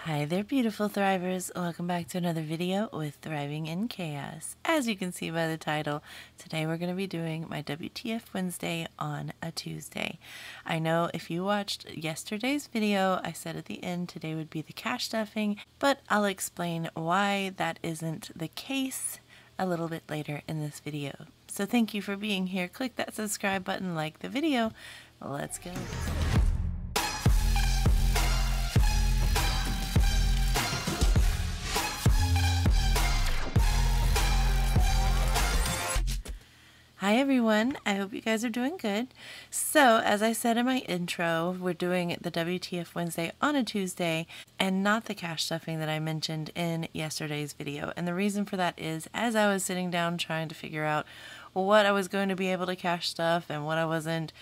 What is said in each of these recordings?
Hi there, beautiful thrivers. Welcome back to another video with Thriving in Chaos. As you can see by the title, today we're going to be doing my WTF Wednesday on a Tuesday. I know if you watched yesterday's video, I said at the end today would be the cash stuffing, but I'll explain why that isn't the case a little bit later in this video. So thank you for being here. Click that subscribe button, like the video. Let's go. Hi everyone, I hope you guys are doing good. So as I said in my intro, we're doing the WTF Wednesday on a Tuesday and not the cash stuffing that I mentioned in yesterday's video. And the reason for that is as I was sitting down trying to figure out what I was going to be able to cash stuff and what I wasn't,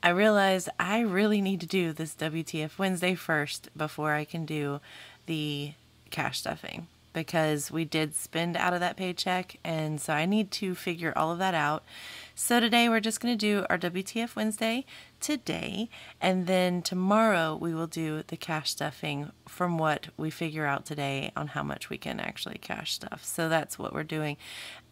I realized I really need to do this WTF Wednesday first before I can do the cash stuffing, because we did spend out of that paycheck, and so I need to figure all of that out. So today we're just going to do our WTF Wednesday today, and then tomorrow we will do the cash stuffing from what we figure out today on how much we can actually cash stuff. So that's what we're doing.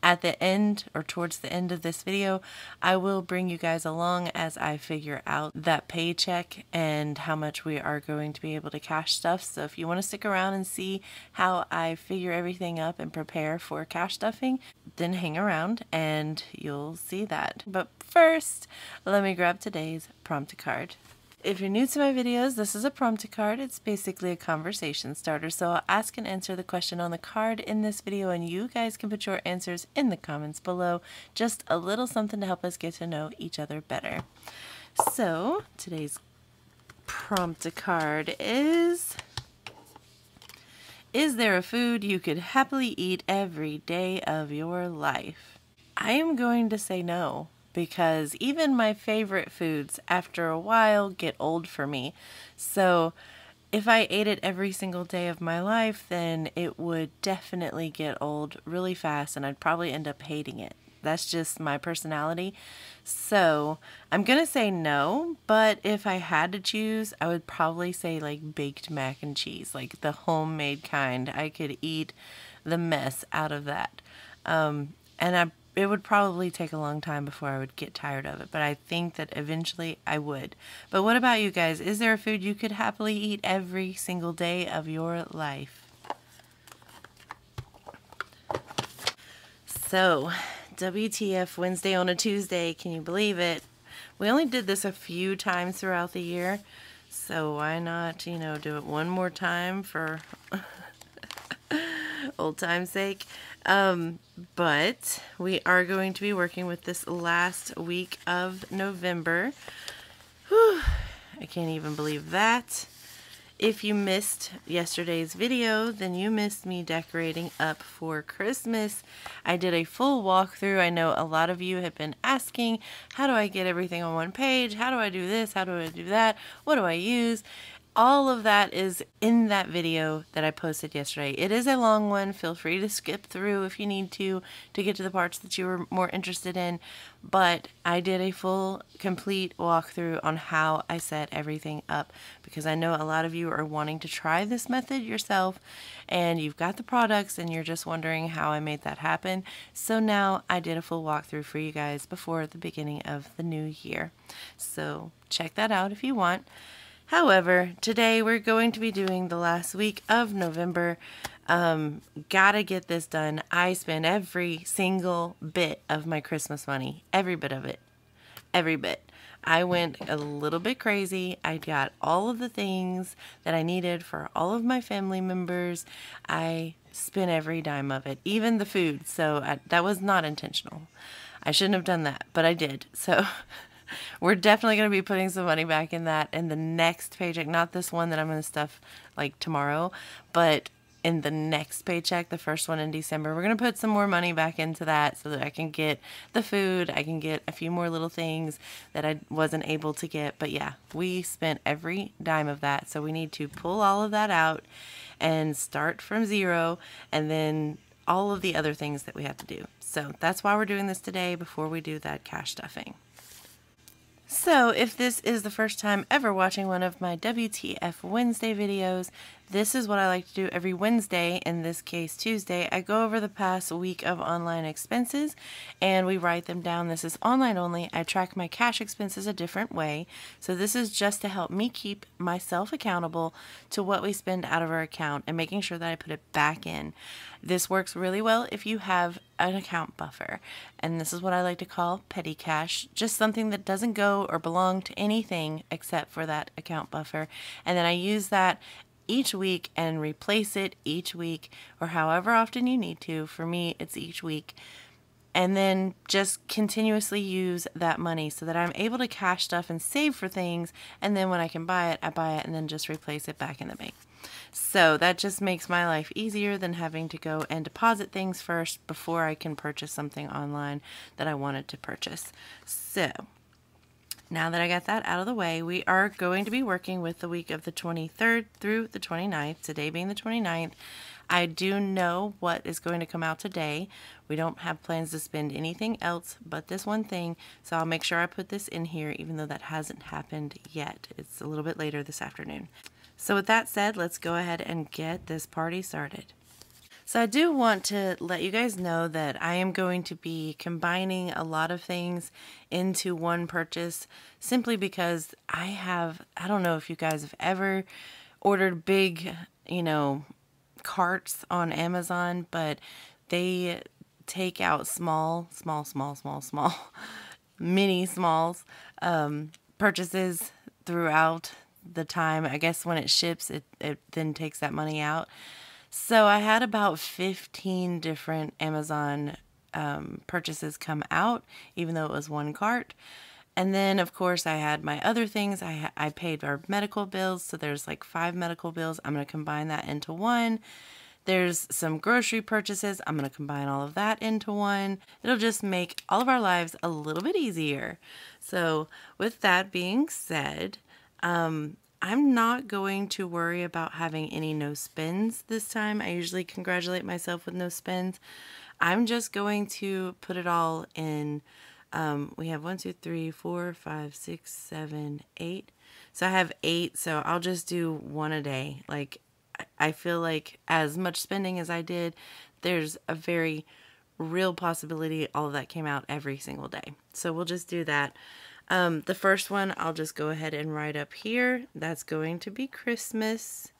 At the end, or towards the end of this video, I will bring you guys along as I figure out that paycheck and how much we are going to be able to cash stuff. So if you want to stick around and see how I figure everything up and prepare for cash stuffing, then hang around and you'll see that. But first, let me grab today's prompt card. If you're new to my videos, this is a prompt card. It's basically a conversation starter. So I'll ask and answer the question on the card in this video, and you guys can put your answers in the comments below. Just a little something to help us get to know each other better. So today's prompt card is there a food you could happily eat every day of your life? I am going to say no, because even my favorite foods after a while get old for me. So if I ate it every single day of my life, then it would definitely get old really fast and I'd probably end up hating it. That's just my personality. So I'm gonna say no, but if I had to choose, I would probably say like baked mac and cheese, like the homemade kind. I could eat the mess out of that. It would probably take a long time before I would get tired of it, but I think that eventually I would. But what about you guys? Is there a food you could happily eat every single day of your life? So, WTF Wednesday on a Tuesday, can you believe it? We only did this a few times throughout the year, so why not, do it one more time for old time's sake. But we are going to be working with this last week of November. Whew, I can't even believe that. If you missed yesterday's video, then you missed me decorating up for Christmas. I did a full walkthrough. I know a lot of you have been asking, how do I get everything on one page? How do I do this? How do I do that? What do I use? All of that is in that video that I posted yesterday. It is a long one. Feel free to skip through if you need to get to the parts that you were more interested in. But I did a full, complete walkthrough on how I set everything up, because I know a lot of you are wanting to try this method yourself and you've got the products and you're just wondering how I made that happen. So now I did a full walkthrough for you guys before the beginning of the new year. So check that out if you want. However, today we're going to be doing the last week of November. Gotta get this done. I spent every single bit of my Christmas money. Every bit of it. Every bit. I went a little bit crazy. I got all of the things that I needed for all of my family members. I spent every dime of it, even the food. So that was not intentional. I shouldn't have done that, but I did. So we're definitely going to be putting some money back in that in the next paycheck. Not this one that I'm going to stuff like tomorrow, but in the next paycheck, the first one in December, we're going to put some more money back into that so that I can get the food. I can get a few more little things that I wasn't able to get. But yeah, we spent every dime of that. So we need to pull all of that out and start from zero, and then all of the other things that we have to do. So that's why we're doing this today before we do that cash stuffing. So if this is the first time ever watching one of my WTF Wednesday videos, This is what I like to do every Wednesday, in this case Tuesday. I go over the past week of online expenses and we write them down. This is online only. I track my cash expenses a different way. So this is just to help me keep myself accountable to what we spend out of our account and making sure that I put it back in. This works really well if you have an account buffer. And this is what I like to call petty cash, just something that doesn't go or belong to anything except for that account buffer. And then I use that each week and replace it each week, or however often you need to. For me, it's each week. And then just continuously use that money so that I'm able to cash stuff and save for things. And then when I can buy it, I buy it and then just replace it back in the bank. So that just makes my life easier than having to go and deposit things first before I can purchase something online that I wanted to purchase. So now that I got that out of the way, we are going to be working with the week of the 23rd through the 29th, today being the 29th. I do know what is going to come out today. We don't have plans to spend anything else but this one thing, so I'll make sure I put this in here even though that hasn't happened yet. It's a little bit later this afternoon. So with that said, let's go ahead and get this party started. So I do want to let you guys know that I am going to be combining a lot of things into one purchase simply because I don't know if you guys have ever ordered big, carts on Amazon, but they take out small, mini smalls purchases throughout the time. I guess when it ships, it then takes that money out. So I had about 15 different Amazon purchases come out, even though it was one cart. And then, of course, I had my other things. I paid our medical bills, so there's like 5 medical bills. I'm going to combine that into one. There's some grocery purchases. I'm going to combine all of that into one. It'll just make all of our lives a little bit easier. So with that being said, I'm not going to worry about having any no spends this time. I usually congratulate myself with no spends. I'm just going to put it all in. We have 1, 2, 3, 4, 5, 6, 7, 8. So I have 8. So I'll just do one a day. Like, I feel like as much spending as I did, there's a very real possibility all of that came out every single day. So we'll just do that. The first one, I'll just go ahead and write up here. That's going to be Christmas.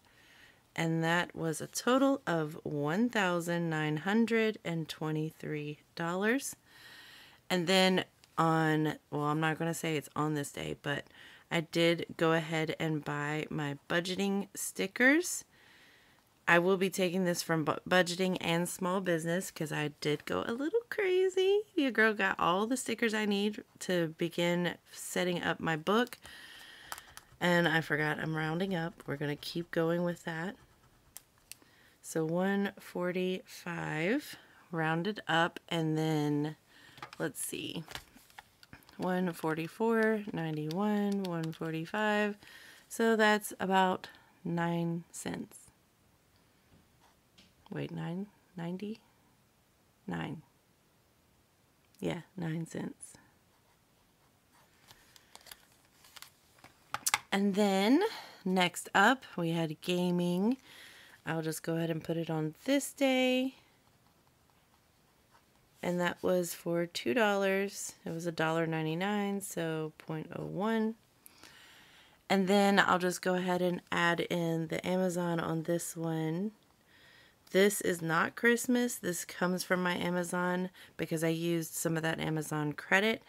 And that was a total of $1,923. And then I'm not going to say it's on this day, but I did go ahead and buy my budgeting stickers. I will be taking this from budgeting and small business because I did go a little crazy. Your girl got all the stickers I need to begin setting up my book. And I forgot I'm rounding up. We're going to keep going with that. So 145 rounded up, and then let's see. 144, 91, 145. So that's about 9 cents. Wait, 9.90? 9. Yeah, 9 cents. And then next up, we had gaming. I'll just go ahead and put it on this day. And that was for $2. It was $1.99, so 0.01. And then I'll just go ahead and add in the Amazon on this one. This is not Christmas. This comes from my Amazon because I used some of that Amazon credit,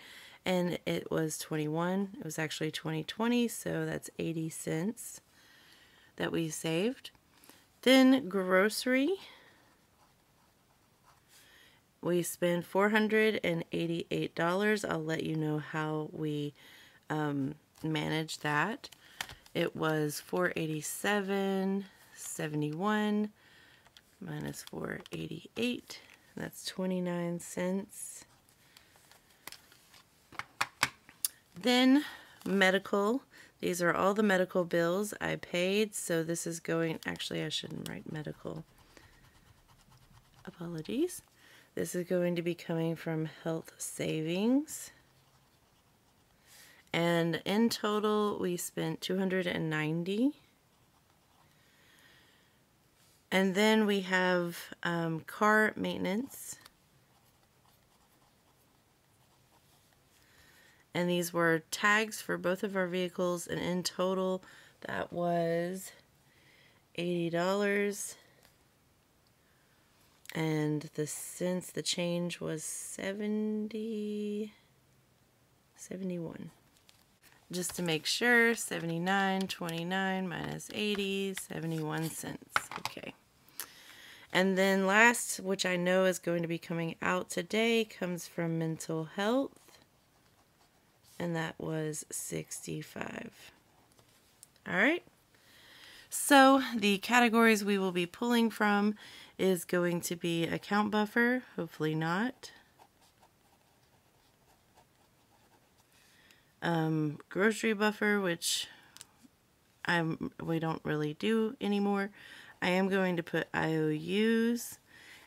and it was 21. It was actually 2020, so that's 80 cents that we saved. Then grocery. We spent $488. I'll let you know how we managed that. It was $487.71 minus $488. That's 29 cents. Then medical. These are all the medical bills I paid. So this is going, actually I shouldn't write medical. Apologies. This is going to be coming from health savings. And in total we spent $290. And then we have car maintenance. And these were tags for both of our vehicles, and in total that was $80. And the change was 71. Just to make sure, 79.29 minus 80, 71 cents. Okay. And then last, which I know is going to be coming out today, comes from mental health. And that was 65. All right. So the categories we will be pulling from is going to be account buffer, hopefully not. Grocery buffer, which we don't really do anymore. I am going to put IOUs,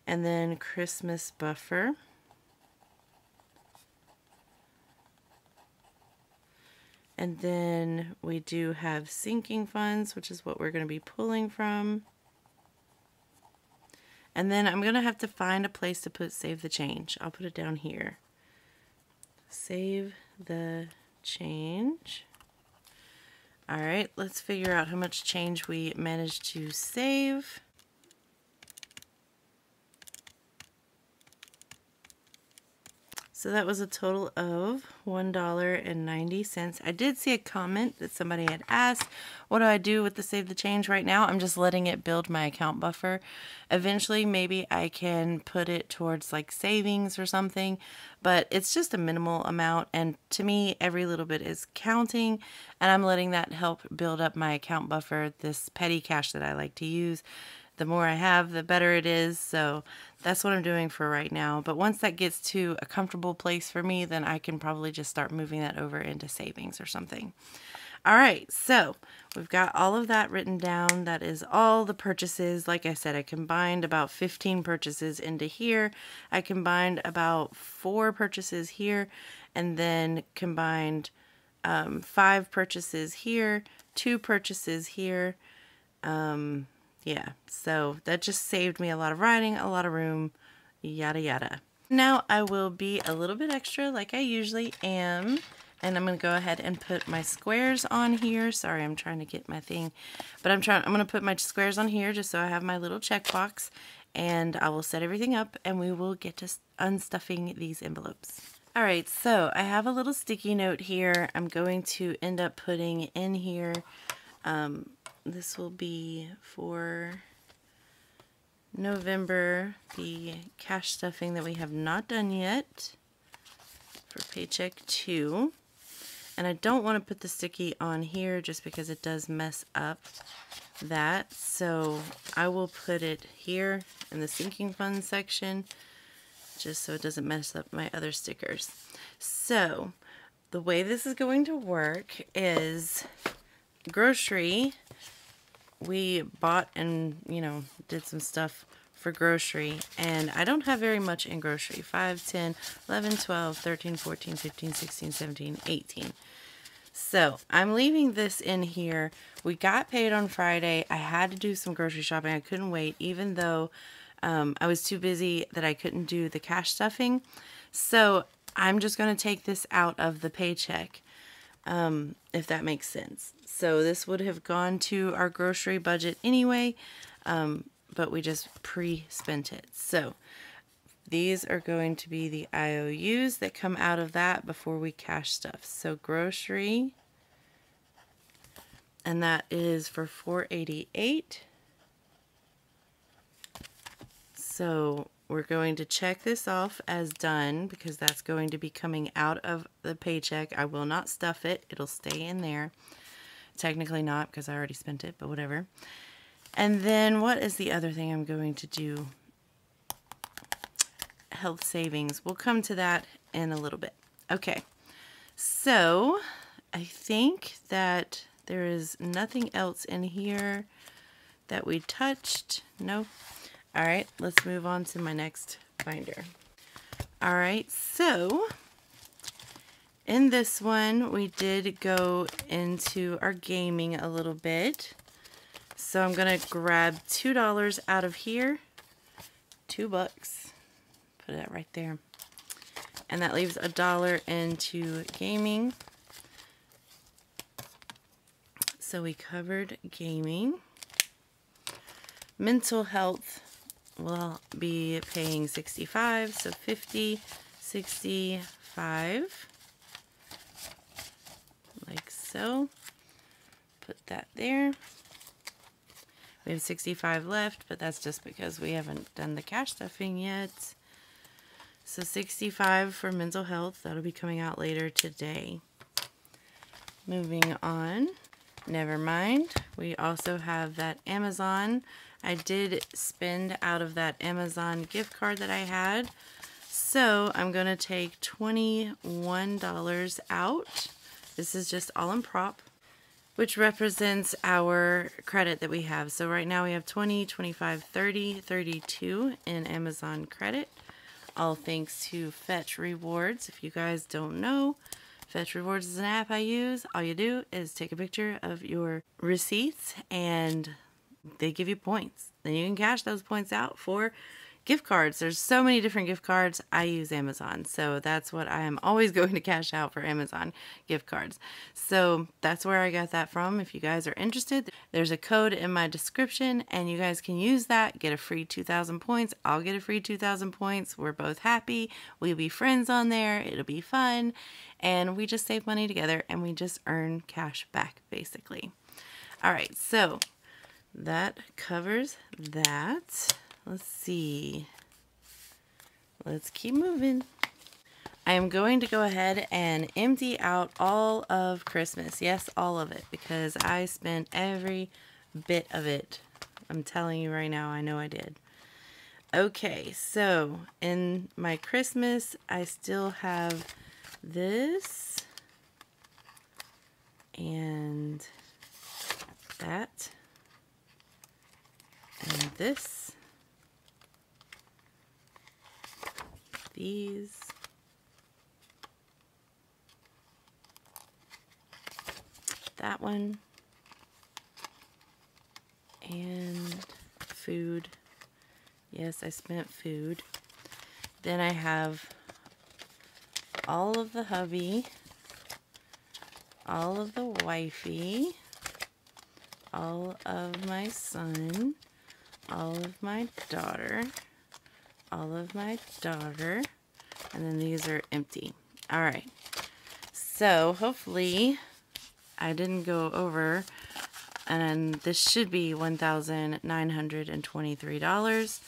and then Christmas buffer. And then we do have sinking funds, which is what we're going to be pulling from. And then I'm going to have to find a place to put save the change. I'll put it down here. Save the change. All right, let's figure out how much change we managed to save. So that was a total of $1.90. I did see a comment that somebody had asked, what do I do with the save the change right now? I'm just letting it build my account buffer. Eventually, maybe I can put it towards like savings or something, but it's just a minimal amount. And to me, every little bit is counting, and I'm letting that help build up my account buffer, this petty cash that I like to use. The more I have, the better it is. So that's what I'm doing for right now. But once that gets to a comfortable place for me, then I can probably just start moving that over into savings or something. All right, so we've got all of that written down. That is all the purchases. Like I said, I combined about 15 purchases into here. I combined about 4 purchases here, and then combined 5 purchases here, 2 purchases here. Yeah, so that just saved me a lot of writing, a lot of room, yada yada. Now I will be a little bit extra like I usually am, and I'm going to go ahead and put my squares on here. Sorry, I'm trying to get my thing, but I'm going to put my squares on here just so I have my little checkbox, and I will set everything up and we will get to unstuffing these envelopes. All right, so I have a little sticky note here. I'm going to end up putting in here, this will be for November, the cash stuffing that we have not done yet for paycheck 2. And I don't want to put the sticky on here just because it does mess up that. So I will put it here in the sinking fund section just so it doesn't mess up my other stickers. So the way this is going to work is grocery. We bought and, did some stuff for grocery, and I don't have very much in grocery. 5, 10, 11, 12, 13, 14, 15, 16, 17, 18. So I'm leaving this in here. We got paid on Friday. I had to do some grocery shopping. I couldn't wait, even though I was too busy that I couldn't do the cash stuffing. So I'm just going to take this out of the paycheck, if that makes sense. So this would have gone to our grocery budget anyway, but we just pre-spent it. So these are going to be the IOUs that come out of that before we cash stuff. So grocery, and that is for $4.88. So we're going to check this off as done because that's going to be coming out of the paycheck. I will not stuff it. It'll stay in there. Technically not because I already spent it, but whatever. And then what is the other thing I'm going to do? Health savings. We'll come to that in a little bit. Okay, so I think that there is nothing else in here that we touched. No. All right, let's move on to my next binder. All right, so in this one, we did go into our gaming a little bit. So I'm going to grab $2 out of here. $2. Put it right there. And that leaves $1 into gaming. So we covered gaming. Mental health will be paying 65, so 50, 65, like so. Put that there. We have 65 left, but that's just because we haven't done the cash stuffing yet. So 65 for mental health. That'll be coming out later today. Moving on. Never mind. We also have that Amazon. I did spend out of that Amazon gift card that I had. So I'm going to take $21 out. This is just all in prop, which represents our credit that we have. So right now we have 20, 25, 30, 32 in Amazon credit. All thanks to Fetch Rewards. If you guys don't know, Fetch Rewards is an app I use. All you do is take a picture of your receipts and they give you points. Then you can cash those points out for gift cards. There's so many different gift cards. I use Amazon, so that's what I am always going to cash out for, Amazon gift cards. So that's where I got that from. If you guys are interested, there's a code in my description and you guys can use that, get a free 2,000 points. I'll get a free 2,000 points. We're both happy. We'll be friends on there. It'll be fun. And we just save money together and we just earn cash back, basically. All right, so that covers that. Let's see. Let's keep moving. I am going to go ahead and empty out all of Christmas. Yes, all of it, because I spent every bit of it. I'm telling you right now, I know I did. Okay, so in my Christmas, I still have this and that and this. These, that one, and food. Yes, I spent food. Then I have all of the hubby, all of the wifey, all of my son, all of my daughter, all of my daughter, and then these are empty. All right, so hopefully I didn't go over, and this should be $1,923.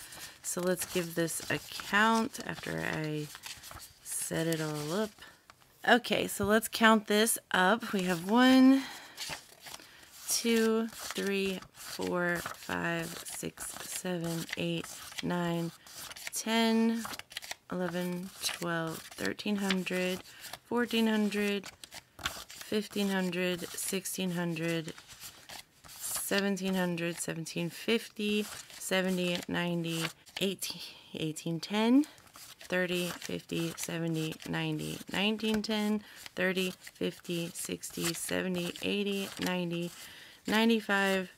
So let's give this a count after I set it all up. Okay, so let's count this up. We have 1, 2, 3, 4, 5, 6, 7, 8, 9, 10, 11, 12, 1,300, 1,400, 1,500, 1,600, 1,700, 1,750, 70, 90, 1810, 30, 50, 70, 90, 1910, 30, 50, 60, 70, 80, 90, 95,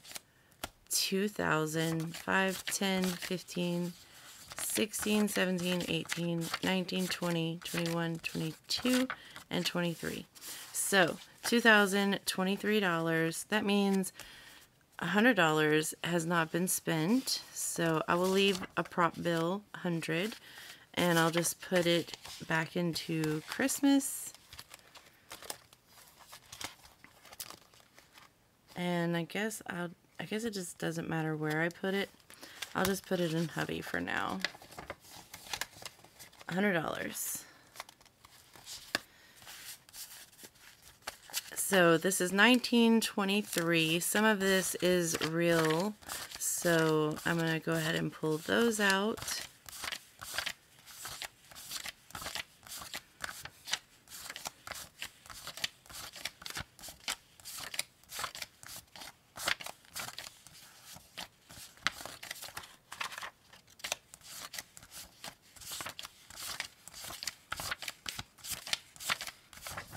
2,000, 5, 10, 15, 16, 17, 18, 19, 20, 21, 22, and 23. So $2,023. That means $100 has not been spent. So I will leave a prop bill, 100, and I'll just put it back into Christmas. And I guess it just doesn't matter where I put it. I'll just put it in hubby for now. $100. So this is 1923. Some of this is real, so I'm going to go ahead and pull those out.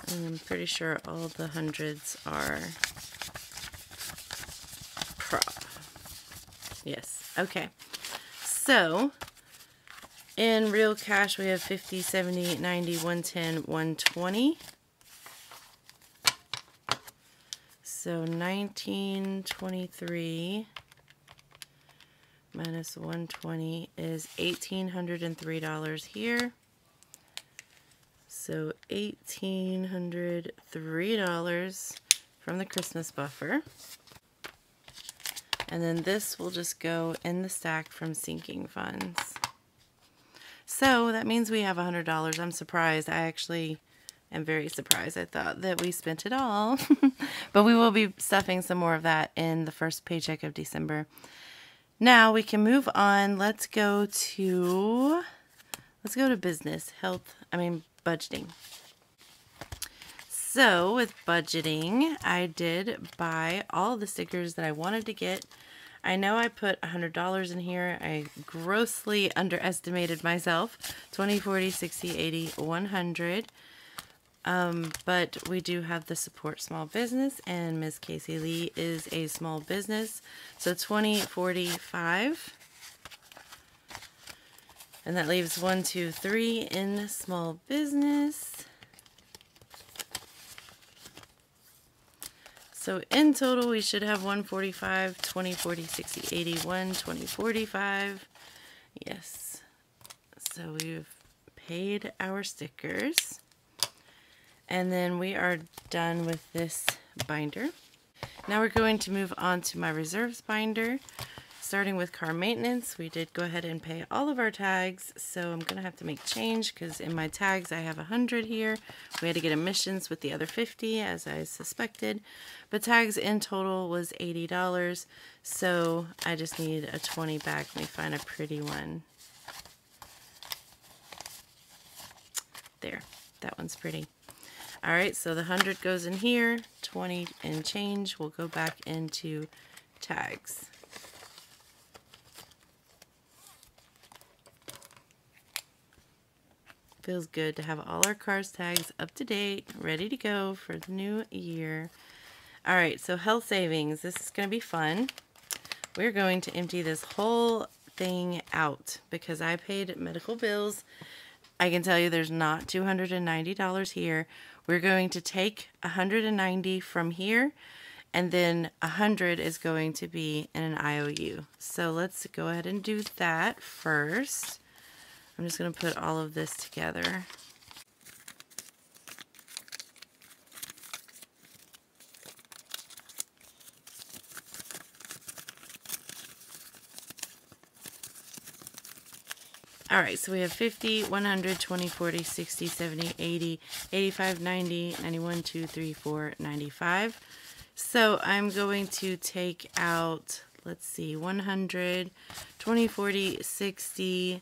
And I'm pretty sure all the hundreds are prop. Yes. Okay. So in real cash, we have 50, 70, 90, 110, 120. So 1923 minus 120 is $1,803 here. So $1,803 from the Christmas buffer. And then this will just go in the stack from sinking funds. So that means we have $100. I'm surprised. I actually am very surprised. I thought that we spent it all. But we will be stuffing some more of that in the first paycheck of December. Now we can move on. Let's go to business, budgeting. So with budgeting, I did buy all the stickers that I wanted to get. I know I put $100 in here. I grossly underestimated myself. 20, 40, 60, 80, 100. But we do have the support small business, and Miss Casey Lee is a small business. So 20, 45. And that leaves 1, 2, 3 in small business. So in total, we should have 145, 20, 40, 60, 81, 20, 45. Yes. So we've paid our stickers. And then we are done with this binder. Now we're going to move on to my reserves binder. Starting with car maintenance, we did go ahead and pay all of our tags, so I'm going to have to make change because in my tags I have 100 here. We had to get emissions with the other 50 as I suspected, but tags in total was $80, so I just need a 20 back. Let me find a pretty one. There, that one's pretty. Alright, so the 100 goes in here, 20 and change will go back into tags. Feels good to have all our cars tags up to date, ready to go for the new year. Alright, so health savings. This is going to be fun. We're going to empty this whole thing out because I paid medical bills. I can tell you there's not $290 here. We're going to take $190 from here, and then $100 is going to be in an IOU. So let's go ahead and do that first. I'm just going to put all of this together. Alright, so we have 50, 100, 20, 40, 60, 70, 80, 85, 90, 91, 2, 3, 4, 95. So I'm going to take out, let's see, 100, 20, 40, 60,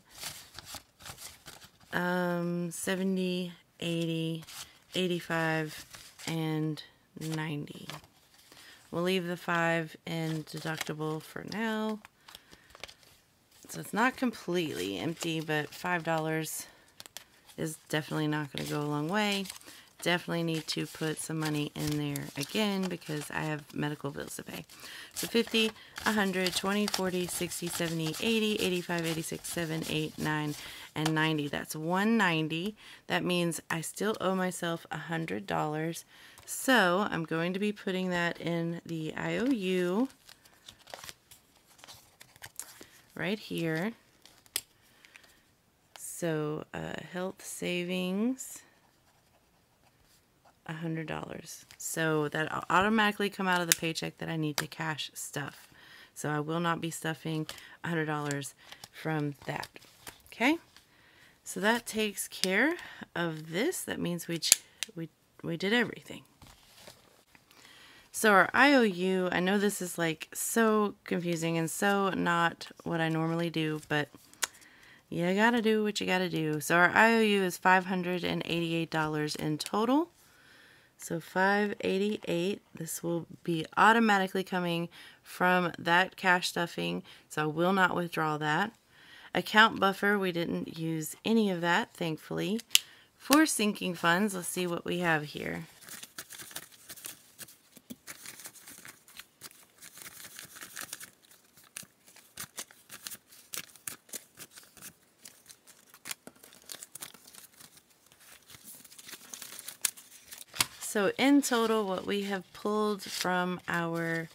70, 80, 85, and 90. We'll leave the 5 in deductible for now. So it's not completely empty, but $5 is definitely not going to go a long way. Definitely need to put some money in there again because I have medical bills to pay. So 50, 100, 20, 40, 60, 70, 80, 85, 86, 7, 8, 9, and 90. That's $190. That means I still owe myself $100. So I'm going to be putting that in the IOU right here. So health savings, $100. So that'll automatically come out of the paycheck that I need to cash stuff. So I will not be stuffing $100 from that. Okay? So that takes care of this. That means we did everything. So our IOU, I know this is like so confusing and so not what I normally do, but you gotta do what you gotta do. So our IOU is $588 in total. So $588, this will be automatically coming from that cash stuffing, so I will not withdraw that. Account buffer, we didn't use any of that, thankfully. For sinking funds, let's see what we have here. So in total, what we have pulled from our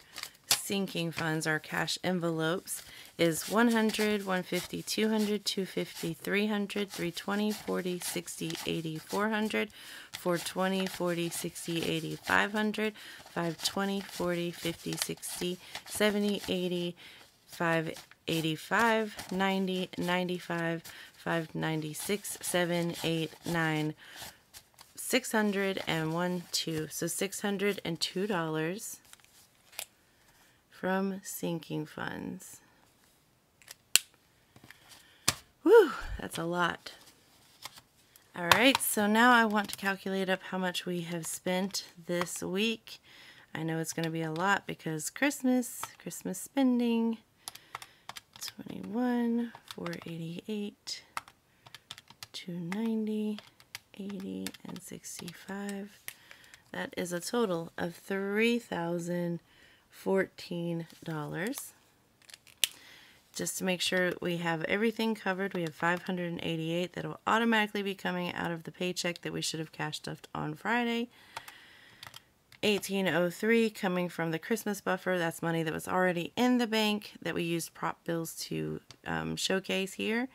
sinking funds, our cash envelopes, is 100, 150, 200, 250, 300, 320, 40, 60, 80, 400, 420, 40, 60, 80, 500, 520, 40, 50, 60, 70, 80, 585, 90, 95, 596, 7, 8, 9, 601, 2. So $602 from sinking funds. Whew, that's a lot. All right, so now I want to calculate up how much we have spent this week. I know it's going to be a lot because Christmas spending. 21, 488, 290, 80, and 65. That is a total of $3,014. Just to make sure we have everything covered, we have $588 that will automatically be coming out of the paycheck that we should have cash stuffed on Friday. $1,803 coming from the Christmas buffer. That's money that was already in the bank that we used prop bills to showcase here.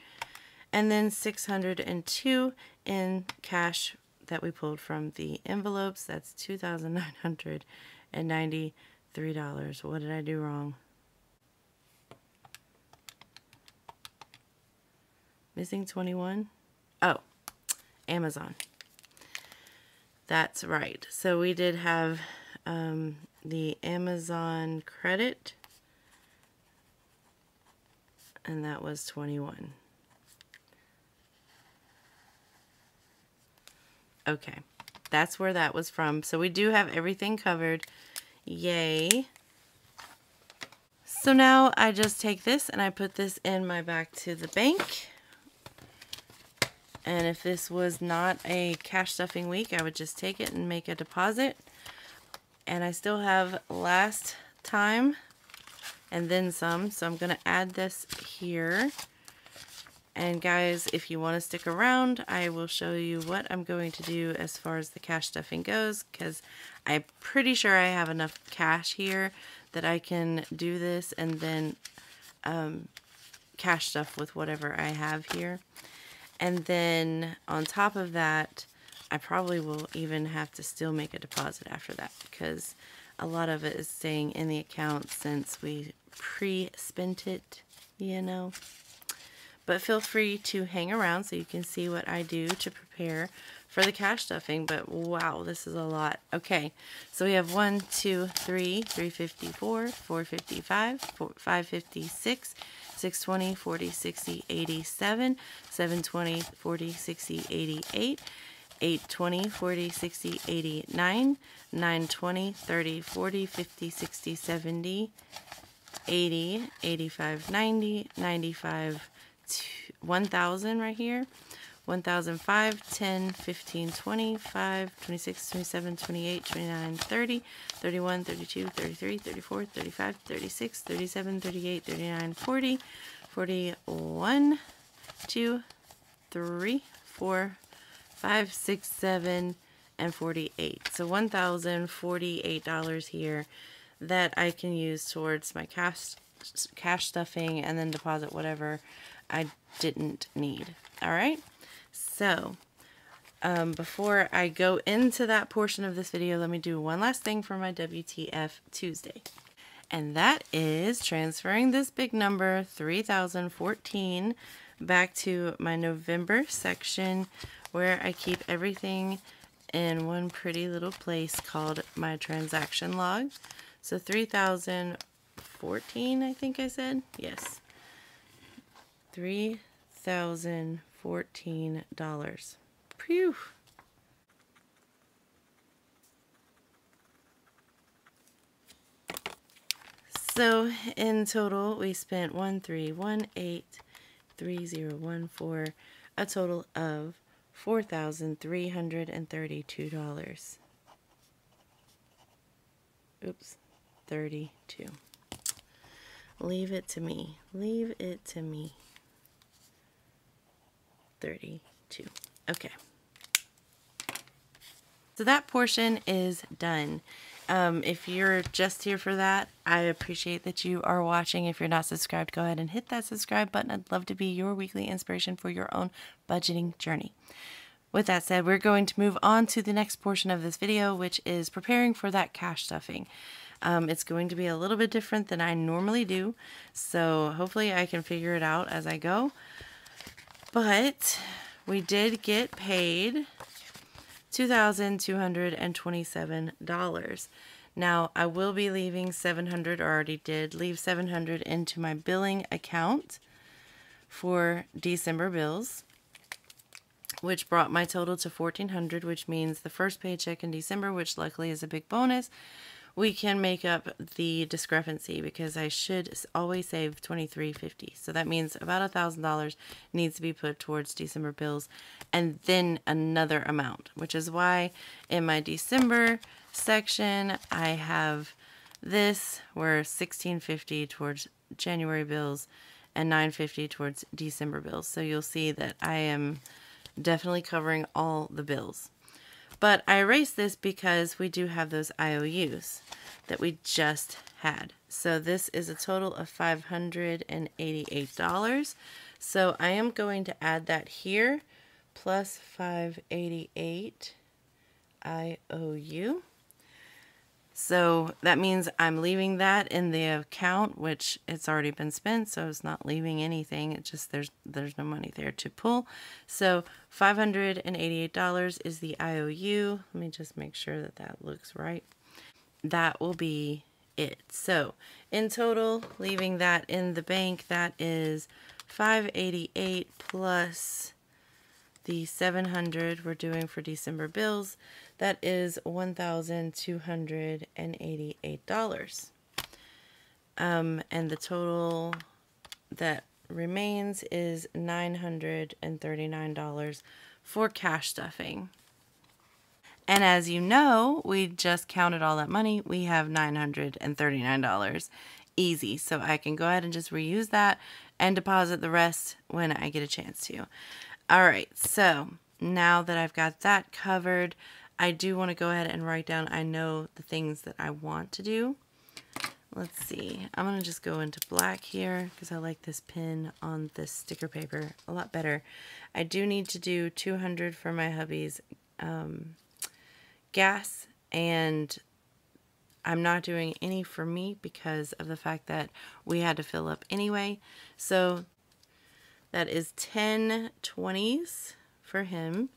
And then $602 in cash that we pulled from the envelopes. That's $2,993. What did I do wrong? Missing 21? Oh, Amazon. That's right. So we did have the Amazon credit, and that was 21. Okay, that's where that was from. So we do have everything covered. Yay. So now I just take this and I put this in my back to the bank. And if this was not a cash stuffing week, I would just take it and make a deposit. And I still have last time and then some. So I'm going to add this here. And guys, if you want to stick around, I will show you what I'm going to do as far as the cash stuffing goes. Because I'm pretty sure I have enough cash here that I can do this and then cash stuff with whatever I have here. And then on top of that, I probably will even have to still make a deposit after that because a lot of it is staying in the account since we pre-spent it, you know. But feel free to hang around so you can see what I do to prepare for the cash stuffing. But wow, this is a lot. Okay, so we have 1, 2, 3, 354, 455, 556, 620, 40, 60, 87, 720, 40, 60, 88, 820, 40, 60, 89, 920, 30, 40, 50, 60, 70, 80, 85, 90, 95, 1,000 right here. 1,005, 10, 15, 25, 26, 27, 28, 29, 30, 31, 32, 33, 34, 35, 36, 37, 38, 39, 40, 41, 2, 3, 4, 5, 6, 7, and 48. So $1,048 here that I can use towards my cash stuffing and then deposit whatever I didn't need. All right. So before I go into that portion of this video, let me do one last thing for my WTF Tuesday. And that is transferring this big number, 3,014, back to my November section where I keep everything in one pretty little place called my transaction log. So 3,014, I think I said. Yes. $3,014. Phew. So in total, we spent 1,318,3014, a total of $4,332. Oops, 32. Leave it to me. Leave it to me. 32. Okay. So that portion is done. If you're just here for that, I appreciate that you are watching. If you're not subscribed, go ahead and hit that subscribe button. I'd love to be your weekly inspiration for your own budgeting journey. With that said, we're going to move on to the next portion of this video, which is preparing for that cash stuffing. It's going to be a little bit different than I normally do, so hopefully I can figure it out as I go. But we did get paid $2,227. Now, I will be leaving $700, or already did leave $700 into my billing account for December bills, which brought my total to $1,400, which means the first paycheck in December, which luckily is a big bonus, we can make up the discrepancy because I should always save $2,350. So that means about $1,000 needs to be put towards December bills, and then another amount, which is why in my December section I have this where $1,650 towards January bills and $950 towards December bills. So you'll see that I am definitely covering all the bills. But I erased this because we do have those IOUs that we just had. So this is a total of $588. So I am going to add that here, plus $588 IOU. So that means I'm leaving that in the account, which it's already been spent, so it's not leaving anything. It's just there's no money there to pull. So $588 is the IOU. Let me just make sure that that looks right. That will be it. So in total, leaving that in the bank, that is $588 plus the $700 we're doing for December bills. That is $1,288. And the total that remains is $939 for cash stuffing. And as you know, we just counted all that money. We have $939 easy. So I can go ahead and just reuse that and deposit the rest when I get a chance to. All right, so now that I've got that covered, I do want to go ahead and write down, I know the things that I want to do. Let's see, I'm going to just go into black here because I like this pen on this sticker paper a lot better. I do need to do $200 for my hubby's gas, and I'm not doing any for me because of the fact that we had to fill up anyway. So that is 10 20s for him.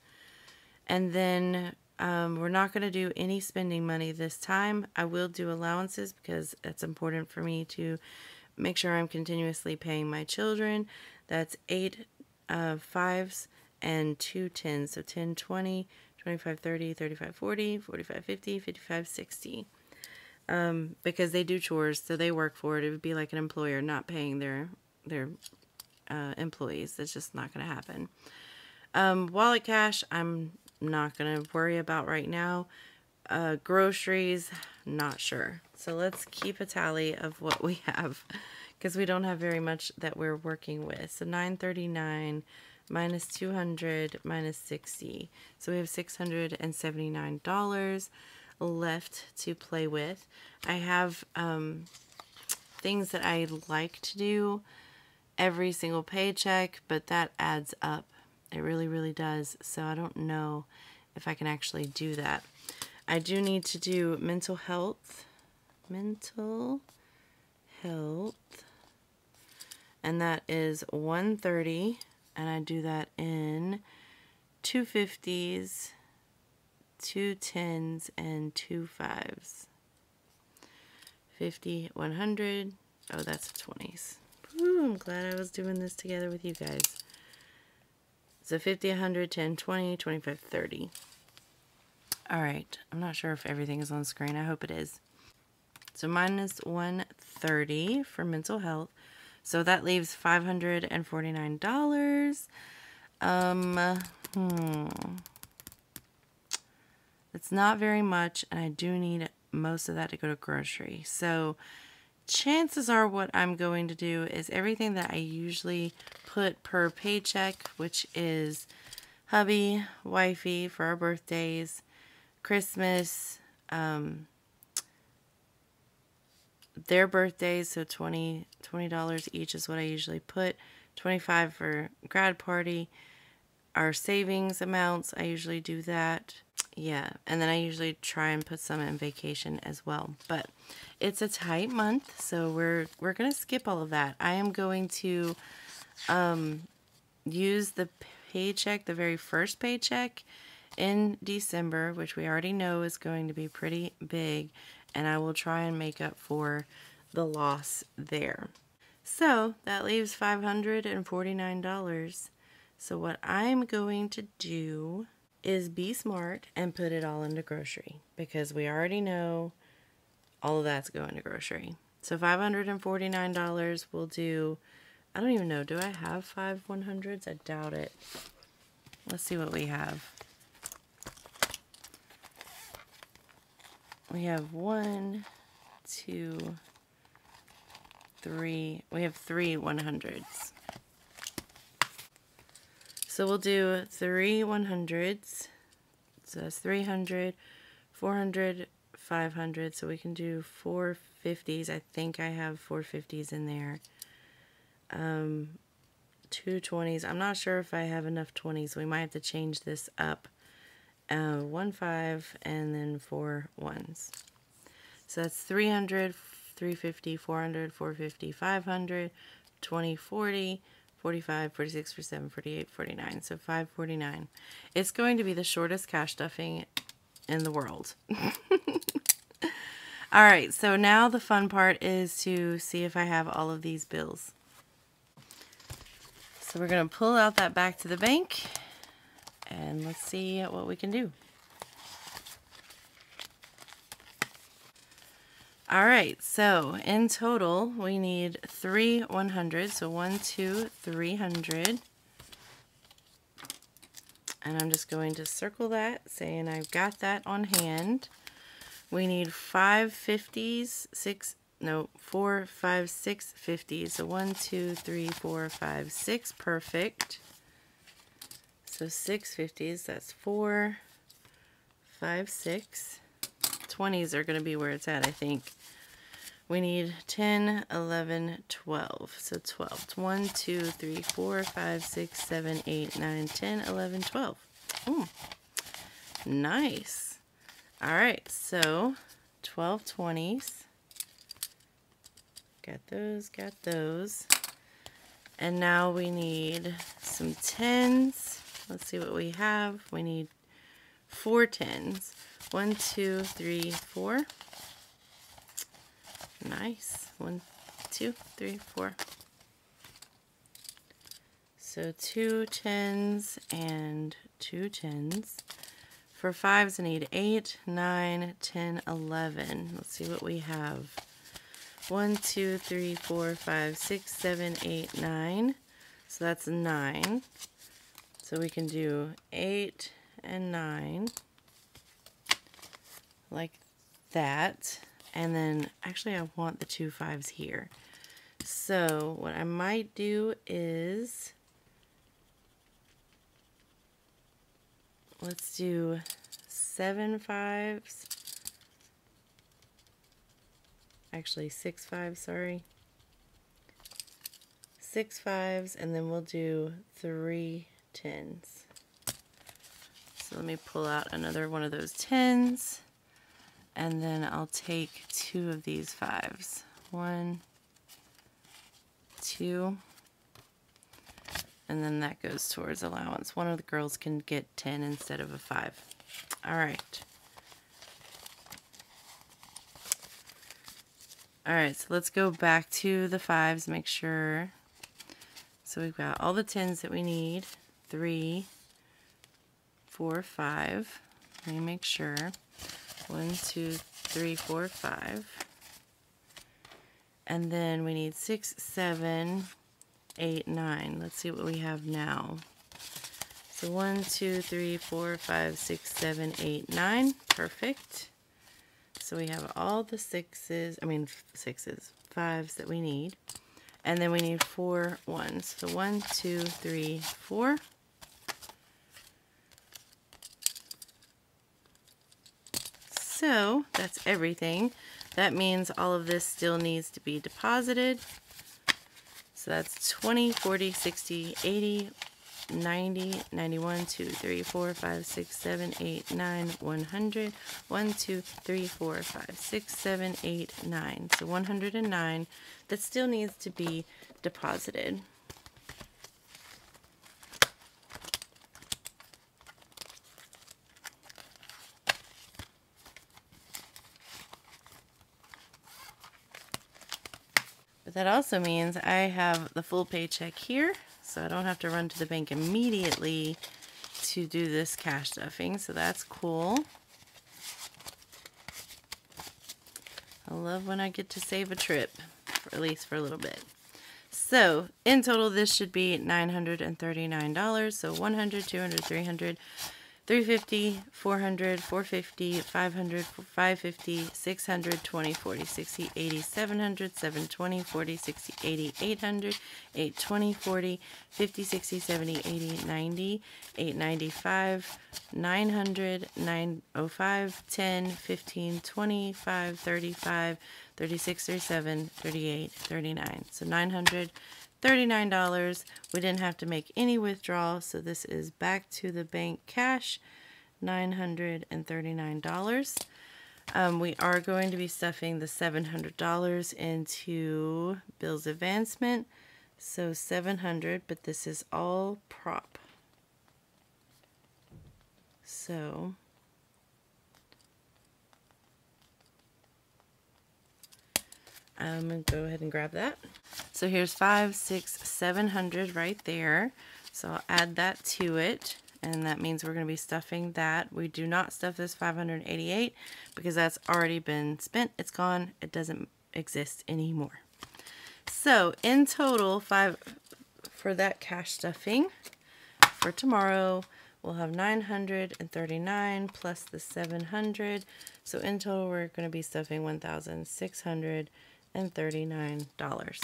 And then we're not going to do any spending money this time. I will do allowances because it's important for me to make sure I'm continuously paying my children. That's 8 5s and 2 10s. So 10 20, 25 30, 35 40, 45 50, 55 60. Because they do chores, so they work for it. It would be like an employer not paying their employees. That's just not going to happen. Wallet cash, I'm not going to worry about right now. Groceries, not sure. So let's keep a tally of what we have because we don't have very much that we're working with. So $939 minus $200 minus $60. So we have $679 left to play with. I have things that I like to do every single paycheck, but that adds up. It really, really does. So I don't know if I can actually do that. I do need to do mental health, and that is $130, and I do that in 2 50s, 2 10s, and 2 5s. 50, 100. Oh, that's 20s. Ooh, I'm glad I was doing this together with you guys. So 50, 100, 10, 20, 25, 30. All right. I'm not sure if everything is on screen. I hope it is. So minus 130 for mental health. So that leaves $549. It's not very much, and I do need most of that to go to grocery. So chances are what I'm going to do is everything that I usually put per paycheck, which is hubby, wifey for our birthdays, Christmas, their birthdays, so $20 each is what I usually put. $25 for grad party. Our savings amounts, I usually do that. Yeah, and then I usually try and put some in vacation as well. But it's a tight month, so we're going to skip all of that. I am going to use the paycheck, the very first paycheck in December, which we already know is going to be pretty big, and I will try and make up for the loss there. So that leaves $549. So what I'm going to do is be smart and put it all into grocery, because we already know all of that's going to grocery. So $549 will do, I don't even know, do I have 5 100s? I doubt it. Let's see what we have. We have 1, 2, 3. We have 3 100s. So we'll do 3 100s. So that's 300, 400, 500. So we can do 4 50s. I think I have 4 50s in there. 2 20s. I'm not sure if I have enough 20s. We might have to change this up. 1 5 and then 4 1s. So that's 300, 350, 400, 450, 500, 20, 40, 45, 46, 47, 48, 49. So $549. It's going to be the shortest cash stuffing in the world. All right, so now the fun part is to see if I have all of these bills. So we're going to pull out that back to the bank, and let's see what we can do. All right, so in total, we need 3 100s. So 1, 2, 300. And I'm just going to circle that, saying I've got that on hand. We need 5 50s, 4, 5, 6 50s. So 1, 2, 3, 4, 5, 6. Perfect. So 6 50s, that's 4, 5, 6. 20s are going to be where it's at, I think. We need 10, 11, 12. So 12. 1, 2, 3, 4, 5, 6, 7, 8, 9, 10, 11, 12. Nice. All right, so 12 20s. Got those, got those. And now we need some 10s. Let's see what we have. We need 4 10s. 1, 2, 3, 4. Nice. 1, 2, 3, 4. So 2 10s and 2 10s. For 5s, I need 8, 9, 10, 11. Let's see what we have. 1, 2, 3, 4, 5, 6, 7, 8, 9. So that's 9. So we can do 8 and 9. Like that. And then, actually, I want the 2 5s here. So what I might do is, let's do 7 5s. Actually, 6 5s, sorry. 6 5s, and then we'll do 3 10s. So let me pull out another one of those 10s. And then I'll take 2 of these 5s. 1, 2. And then that goes towards allowance. One of the girls can get 10 instead of a 5. All right. All right, so let's go back to the 5s, make sure. So we've got all the 10s that we need. 3, 4, 5. Let me make sure. 1, 2, 3, 4, 5. And then we need 6, 7, 8, 9. Let's see what we have now. So 1, 2, 3, 4, 5, 6, 7, 8, 9. Perfect. So we have all the 5s that we need. And then we need 4 1s. So 1, 2, 3, 4. So that's everything. That means all of this still needs to be deposited. So that's 20, 40, 60, 80, 90, 91, 2, 3, 4, 5, 6, 7, 8, 9, 100, 1, 2, 3, 4, 5, 6, 7, 8, 9. So 109 that still needs to be deposited. But that also means I have the full paycheck here, so I don't have to run to the bank immediately to do this cash stuffing, so that's cool. I love when I get to save a trip, at least for a little bit. So in total, this should be $939. So 100, 200, 300, 350, 400, 450, 500, 550, 600, 20, 40, 60, 80, 700, 720, 40, 60, 80, 800, 820, 40, 50, 60, 70, 80, 90, 895, 900, 905, 10, 15, 25, 35, 36, 37, 38, 39. So $939. We didn't have to make any withdrawal, so this is back to the bank cash, $939. We are going to be stuffing the $700 into bills advancement, so $700, but this is all prop. So I'm going to go ahead and grab that. So here's 500, 600, 700 right there. So I'll add that to it, and that means we're going to be stuffing that. We do not stuff this 588 because that's already been spent. It's gone. It doesn't exist anymore. So in total, for that cash stuffing for tomorrow, we'll have 939 plus the 700. So in total, we're going to be stuffing $1,639.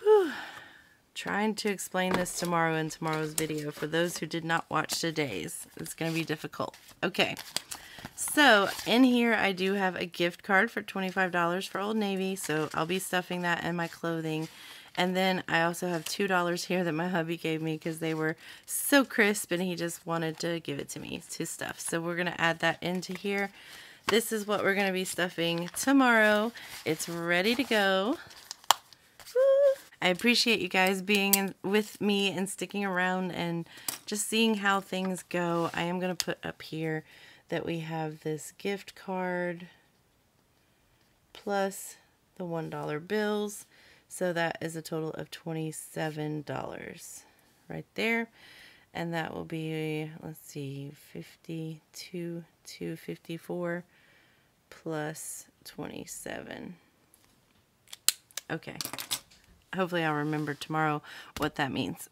Whew. Trying to explain this tomorrow in tomorrow's video for those who did not watch today's. It's going to be difficult. Okay, so in here I do have a gift card for $25 for Old Navy, so I'll be stuffing that in my clothing. And then I also have $2 here that my hubby gave me because they were so crisp and he just wanted to give it to me to stuff. So we're going to add that into here. This is what we're going to be stuffing tomorrow. It's ready to go. Woo! I appreciate you guys being with me and sticking around and just seeing how things go. I am going to put up here that we have this gift card plus the $1 bills. So that is a total of $27 right there. And that will be, let's see, 52 to 54 plus 27. Okay. Hopefully I'll remember tomorrow what that means.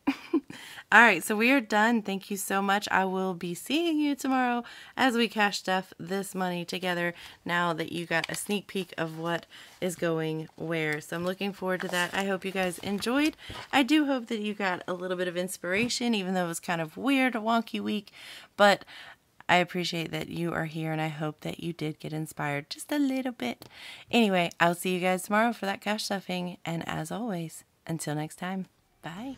All right, so we are done. Thank you so much. I will be seeing you tomorrow as we cash stuff this money together now that you got a sneak peek of what is going where. So I'm looking forward to that. I hope you guys enjoyed. I do hope that you got a little bit of inspiration, even though it was kind of weird, a wonky week, but I appreciate that you are here, and I hope that you did get inspired just a little bit. Anyway, I'll see you guys tomorrow for that cash stuffing, and as always, until next time, bye.